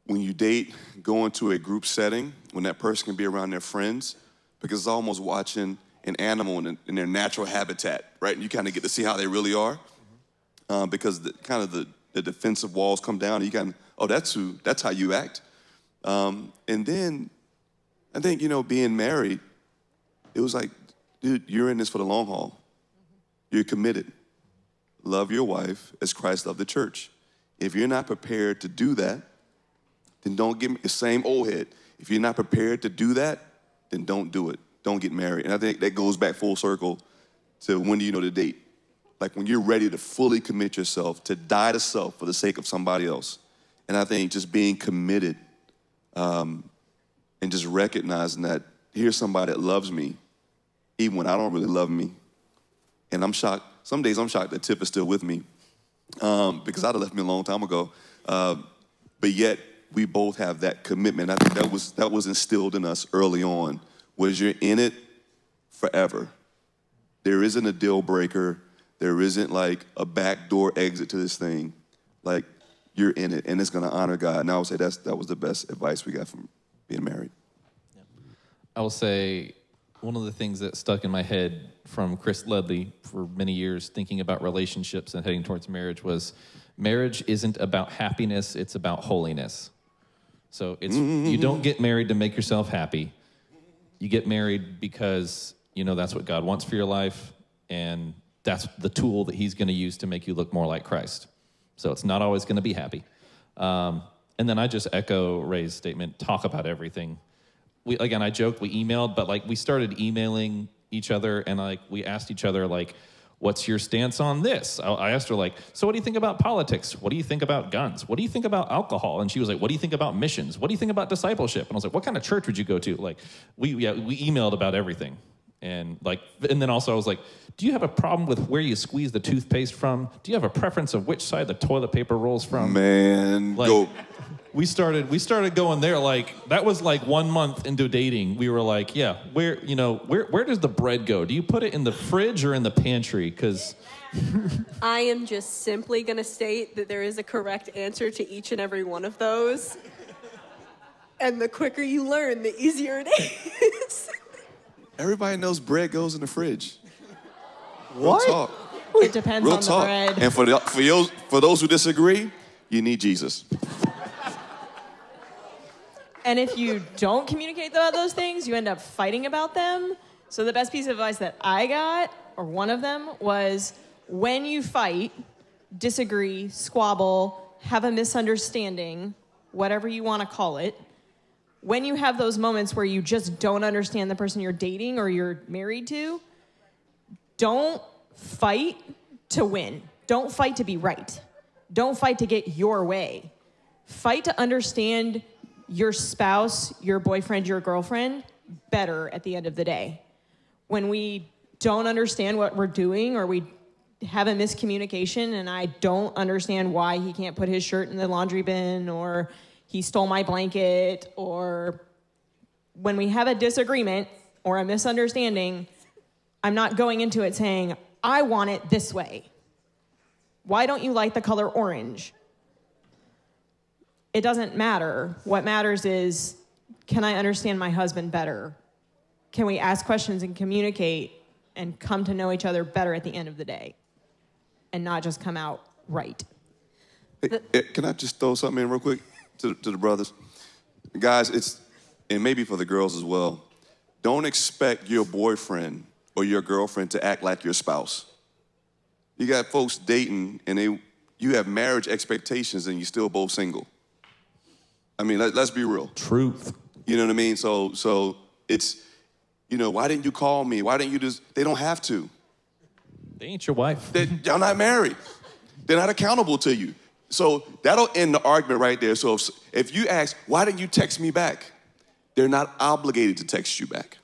when you date, go into a group setting, when that person can be around their friends, because it's almost watching an animal in their natural habitat, right? And you kind of get to see how they really are, because the defensive walls come down, and you kind of, that's how you act. And then I think, you know, being married, it was like, dude, you're in this for the long haul. You're committed. Love your wife as Christ loved the church. If you're not prepared to do that, then don't get the same old head. If you're not prepared to do that, then don't do it. Don't get married. And I think that goes back full circle to when do you know to date? Like when you're ready to fully commit yourself, to die to self for the sake of somebody else. And I think just being committed and just recognizing that here's somebody that loves me, even when I don't really love me. And I'm shocked. Some days I'm shocked that Tiff is still with me because I'd have left me a long time ago. But yet we both have that commitment. I think that was instilled in us early on, was you're in it forever. There isn't a deal breaker. There isn't like a backdoor exit to this thing. Like you're in it, and it's going to honor God. And I would say that was the best advice we got from being married. I will say one of the things that stuck in my head from Chris Ledley for many years, thinking about relationships and heading towards marriage isn't about happiness, it's about holiness. So you don't get married to make yourself happy. You get married because, you know, that's what God wants for your life, and that's the tool that he's going to use to make you look more like Christ. So it's not always going to be happy. And then I just echo Ray's statement, talk about everything. I joked, we emailed, but like we started emailing each other, and like we asked each other, like, what's your stance on this? I asked her, like, so what do you think about politics? What do you think about guns? What do you think about alcohol? And she was like, what do you think about missions? What do you think about discipleship? And I was like, what kind of church would you go to? Like, we emailed about everything. And then also I was like, do you have a problem with where you squeeze the toothpaste from? Do you have a preference of which side the toilet paper rolls from? Man, go. We started going there. Like that was like 1 month into dating. We were like, yeah, where does the bread go? Do you put it in the fridge or in the pantry? Because I am just simply going to state that there is a correct answer to each and every one of those. And the quicker you learn, the easier it is. Everybody knows bread goes in the fridge. What? Real talk. It depends Real on talk. the bread. And for those who disagree, you need Jesus. And if you don't communicate about those things, you end up fighting about them. So the best piece of advice that I got, or one of them, was when you fight, disagree, squabble, have a misunderstanding, whatever you want to call it, when you have those moments where you just don't understand the person you're dating or you're married to, don't fight to win. Don't fight to be right. Don't fight to get your way. Fight to understand your spouse, your boyfriend, your girlfriend better at the end of the day. When we don't understand what we're doing, or we have a miscommunication and I don't understand why he can't put his shirt in the laundry bin, or he stole my blanket, or when we have a disagreement or a misunderstanding, I'm not going into it saying, I want it this way. Why don't you like the color orange? It doesn't matter. What matters is, can I understand my husband better? Can we ask questions and communicate and come to know each other better at the end of the day and not just come out right? Hey, can I just throw something in real quick to the brothers? Guys, and maybe for the girls as well, don't expect your boyfriend or your girlfriend to act like your spouse. You got folks dating and you have marriage expectations and you're still both single. I mean, let's be real. truth. You know what I mean? So it's, why didn't you call me? Why didn't you just, they don't have to. They ain't your wife. Y'all not married. They're not accountable to you. So that'll end the argument right there. So if you ask, why didn't you text me back? They're not obligated to text you back.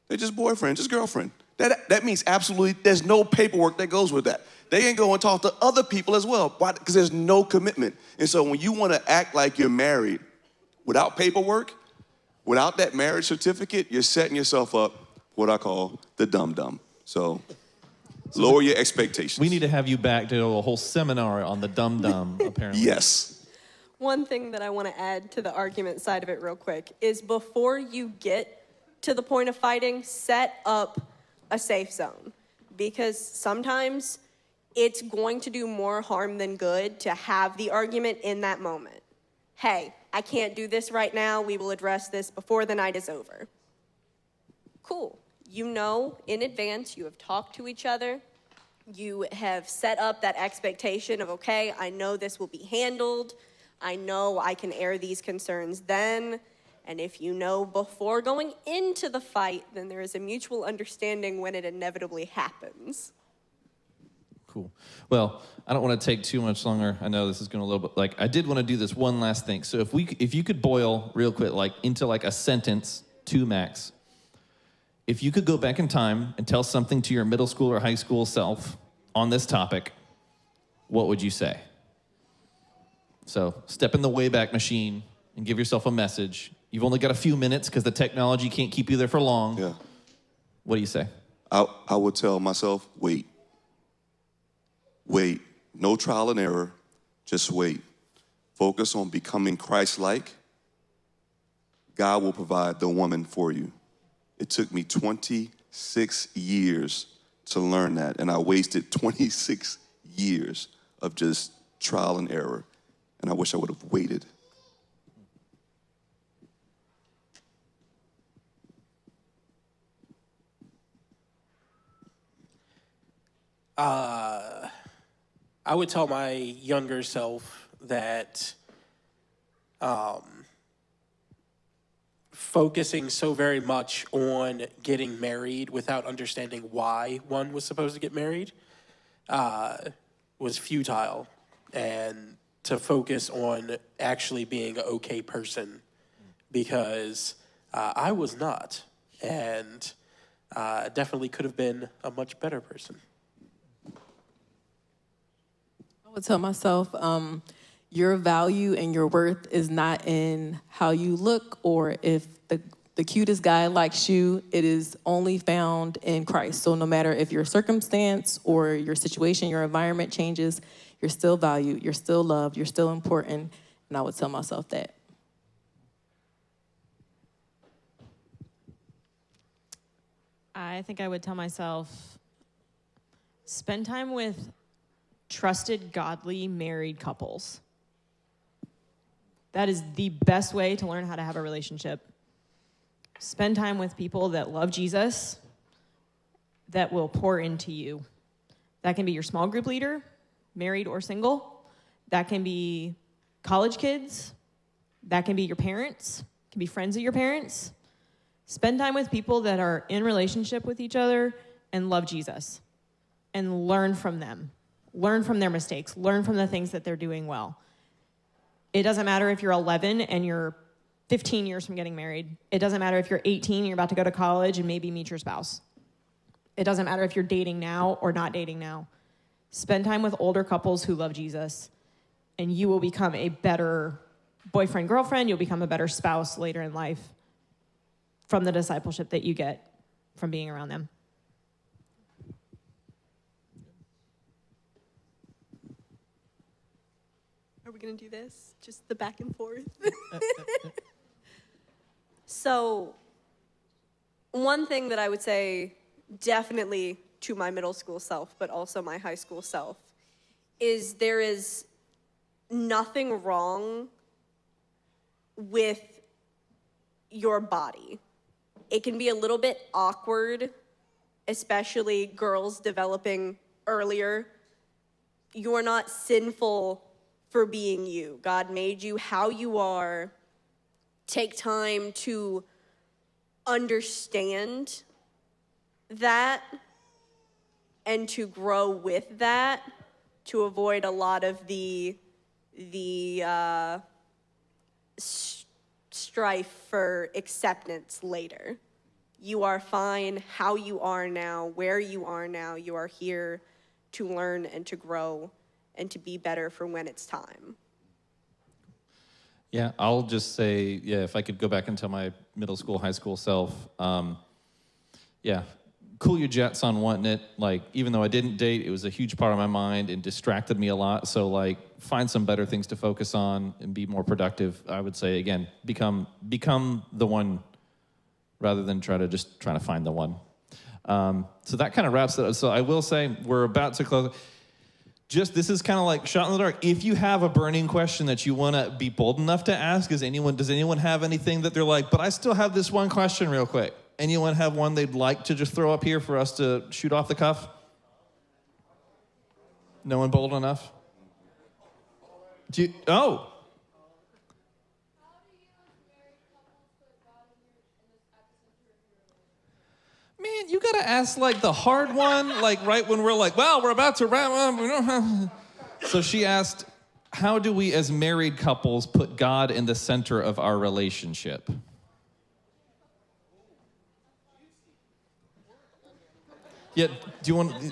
They're just boyfriend, just girlfriend. That means absolutely there's no paperwork that goes with that. They can go and talk to other people as well. Why? Because there's no commitment. And so when you want to act like you're married without paperwork, without that marriage certificate, you're setting yourself up what I call the dum-dum. So lower your expectations. We need to have you back to do a whole seminar on the dum-dum, apparently. Yes. One thing that I want to add to the argument side of it real quick is before you get to the point of fighting, set up a safe zone. Because sometimes it's going to do more harm than good to have the argument in that moment. Hey, I can't do this right now. We will address this before the night is over. Cool. You know in advance, you have talked to each other. You have set up that expectation of, okay, I know this will be handled. I know I can air these concerns then. And if you know before going into the fight, then there is a mutual understanding when it inevitably happens. Cool. Well, I don't want to take too much longer. I know this is going to a little bit, I did want to do this one last thing. So if you could boil real quick, into a sentence, 2 max. If you could go back in time and tell something to your middle school or high school self on this topic, what would you say? So step in the Wayback Machine and give yourself a message. You've only got a few minutes because the technology can't keep you there for long. Yeah. What do you say? I would tell myself, wait. Wait. No trial and error. Just wait. Focus on becoming Christ-like. God will provide the woman for you. It took me 26 years to learn that, and I wasted 26 years of just trial and error, and I wish I would have waited. I would tell my younger self that focusing so very much on getting married without understanding why one was supposed to get married was futile, and to focus on actually being an okay person, because I was not, and definitely could have been a much better person. I would tell myself, your value and your worth is not in how you look or if the cutest guy likes you. It is only found in Christ. So no matter if your circumstance or your situation, your environment changes, you're still valued, you're still loved, you're still important. And I would tell myself that. I think I would tell myself, spend time with trusted, godly, married couples. That is the best way to learn how to have a relationship. Spend time with people that love Jesus, that will pour into you. That can be your small group leader, married or single. That can be college kids. That can be your parents. It can be friends of your parents. Spend time with people that are in relationship with each other and love Jesus. And learn from them. Learn from their mistakes. Learn from the things that they're doing well. It doesn't matter if you're 11 and you're 15 years from getting married. It doesn't matter if you're 18 and you're about to go to college and maybe meet your spouse. It doesn't matter if you're dating now or not dating now. Spend time with older couples who love Jesus, and you will become a better boyfriend, girlfriend. You'll become a better spouse later in life from the discipleship that you get from being around them. Are we going to do this? Just the back and forth? So, one thing that I would say definitely to my middle school self, but also my high school self, is there is nothing wrong with your body. It can be a little bit awkward, especially girls developing earlier. You're not sinful for being you. God made you how you are. Take time to understand that and to grow with that, to avoid a lot of the strife for acceptance later. You are fine how you are now, where you are now. You are here to learn and to grow and to be better for when it's time. Yeah, I'll just say, if I could go back and tell my middle school, high school self, cool your jets on wanting it. Like, even though I didn't date, it was a huge part of my mind and distracted me a lot. So, like, find some better things to focus on and be more productive. I would say, again, become the one rather than trying to find the one. So that kind of wraps it up. So I will say we're about to close. This is kind of like shot in the dark. If you have a burning question that you want to be bold enough to ask, does anyone have anything that they're like, but I still have this one question real quick? Anyone have one they'd like to just throw up here for us to shoot off the cuff? No one bold enough? Man, you gotta ask like the hard one, like right when we're like, well, we're about to wrap up. So she asked, how do we as married couples put God in the center of our relationship? Yeah,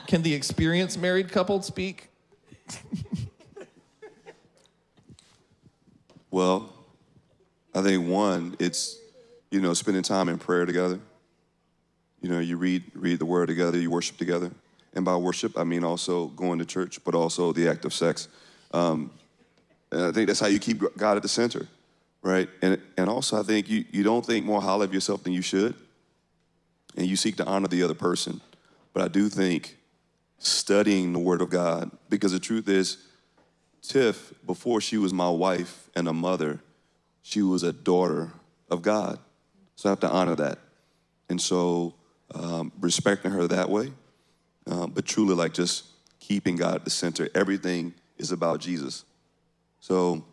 can the experienced married couple speak? Well, I think one, it's, spending time in prayer together. You read the word together, you worship together. And by worship, I mean also going to church, but also the act of sex. And I think that's how you keep God at the center, right? And also I think you don't think more highly of yourself than you should. And you seek to honor the other person. But I do think studying the word of God, because the truth is, Tiff, before she was my wife and a mother, she was a daughter of God. So I have to honor that. And so respecting her that way, but truly like just keeping God at the center. Everything is about Jesus. So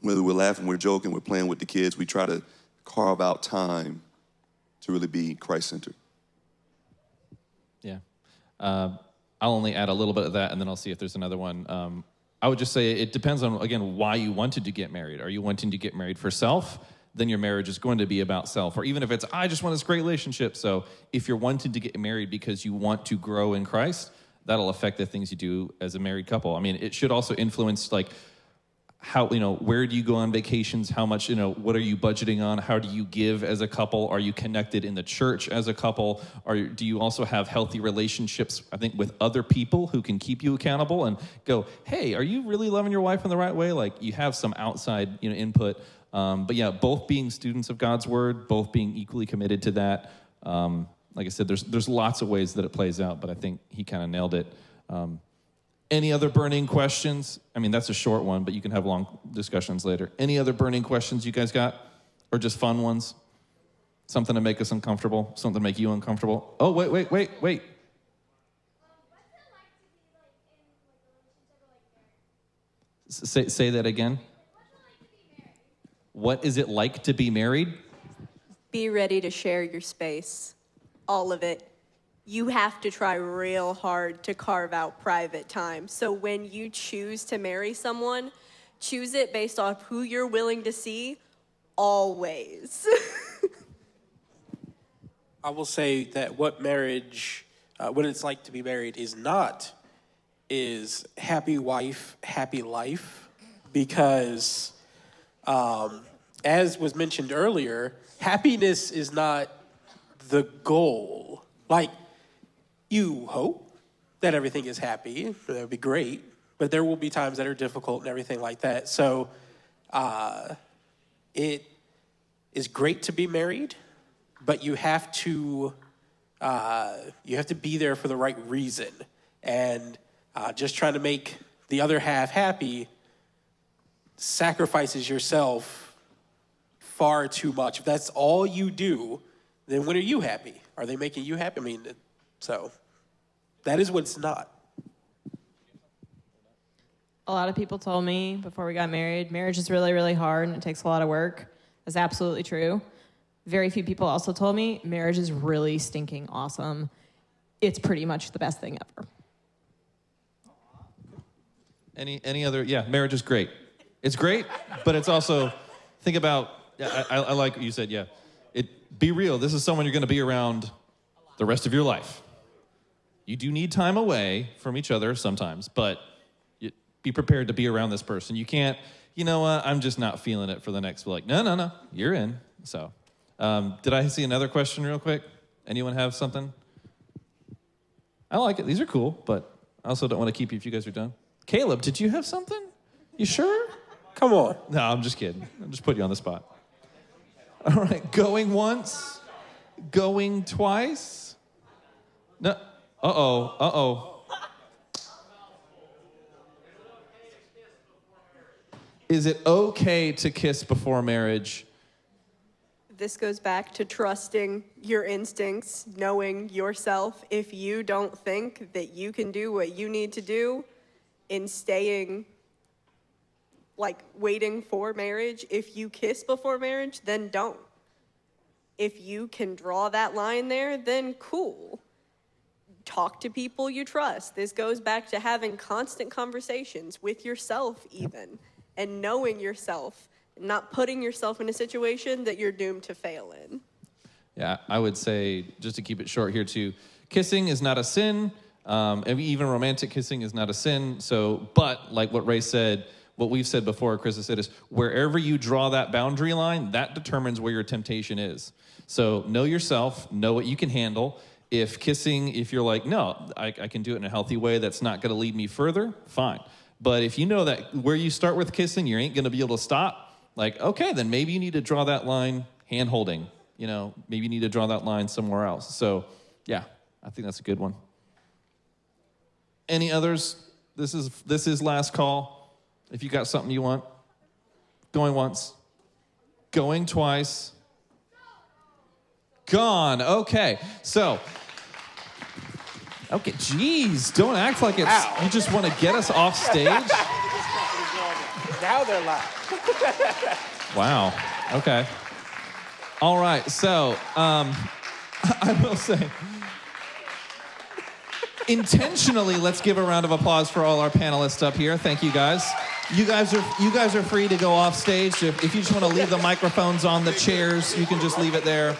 whether we're laughing, we're joking, we're playing with the kids, we try to carve out time to really be Christ-centered. Yeah. I'll only add a little bit of that, and then I'll see if there's another one. I would just say it depends on, again, why you wanted to get married. Are you wanting to get married for self? Then your marriage is going to be about self. Or even if it's, I just want this great relationship. So if you're wanting to get married because you want to grow in Christ, that'll affect the things you do as a married couple. I mean, it should also influence, like, how, where do you go on vacations? How much, what are you budgeting on? How do you give as a couple? Are you connected in the church as a couple? Do you also have healthy relationships, I think, with other people who can keep you accountable and go, hey, are you really loving your wife in the right way? Like, you have some outside, input. But yeah, both being students of God's word, both being equally committed to that. Like I said, there's lots of ways that it plays out, but I think he kind of nailed it. Any other burning questions? I mean, that's a short one, but you can have long discussions later. Any other burning questions you guys got? Or just fun ones? Something to make us uncomfortable? Something to make you uncomfortable? Oh, wait. Say that again. What is it like to be married? Be ready to share your space. All of it. You have to try real hard to carve out private time. So when you choose to marry someone, choose it based off who you're willing to see, always. I will say that what it's like to be married is happy wife, happy life, because as was mentioned earlier, happiness is not the goal. Like, you hope that everything is happy. That would be great. But there will be times that are difficult and everything like that. So it is great to be married, but you have to be there for the right reason. And just trying to make the other half happy sacrifices yourself far too much. If that's all you do, then when are you happy? Are they making you happy? I mean, so that is what it's not. A lot of people told me before we got married, marriage is really, really hard and it takes a lot of work. That's absolutely true. Very few people also told me marriage is really stinking awesome. It's pretty much the best thing ever. Any other? Yeah, marriage is great. It's great, but it's also, think about, I like what you said, yeah. Be real, this is someone you're gonna be around the rest of your life. You do need time away from each other sometimes, but be prepared to be around this person. You can't, you know what, I'm just not feeling it for the next, like, no, you're in. So, did I see another question real quick? Anyone have something? I like it, these are cool, but I also don't want to keep you if you guys are done. Caleb, did you have something? You sure? Come on. No, I'm just kidding. I'm just putting you on the spot. All right, going once, going twice. No, uh-oh. Is it okay to kiss before marriage? This goes back to trusting your instincts, knowing yourself. If you don't think that you can do what you need to do in staying, like, waiting for marriage, if you kiss before marriage, then don't. If you can draw that line there, then cool. Talk to people you trust. This goes back to having constant conversations with yourself even, and knowing yourself, not putting yourself in a situation that you're doomed to fail in. Yeah, I would say, just to keep it short here too, kissing is not a sin. And even romantic kissing is not a sin. So, but like what Rae said, what we've said before, Chris has said, is wherever you draw that boundary line, that determines where your temptation is. So know yourself, know what you can handle. If you're like, no, I can do it in a healthy way that's not going to lead me further, fine. But if you know that where you start with kissing, you ain't going to be able to stop, like, okay, then maybe you need to draw that line hand holding. You know, maybe you need to draw that line somewhere else. So, yeah, I think that's a good one. Any others? This is last call. If you got something you want. Going once. Going twice. Gone. Okay. So, okay, geez, don't act like it's, you just want to get us off stage. Now they're live. Wow. Okay. All right. So, I will say, intentionally, let's give a round of applause for all our panelists up here. Thank you, guys. You guys are free to go off stage. If you just want to leave the microphones on the chairs, you can just leave it there.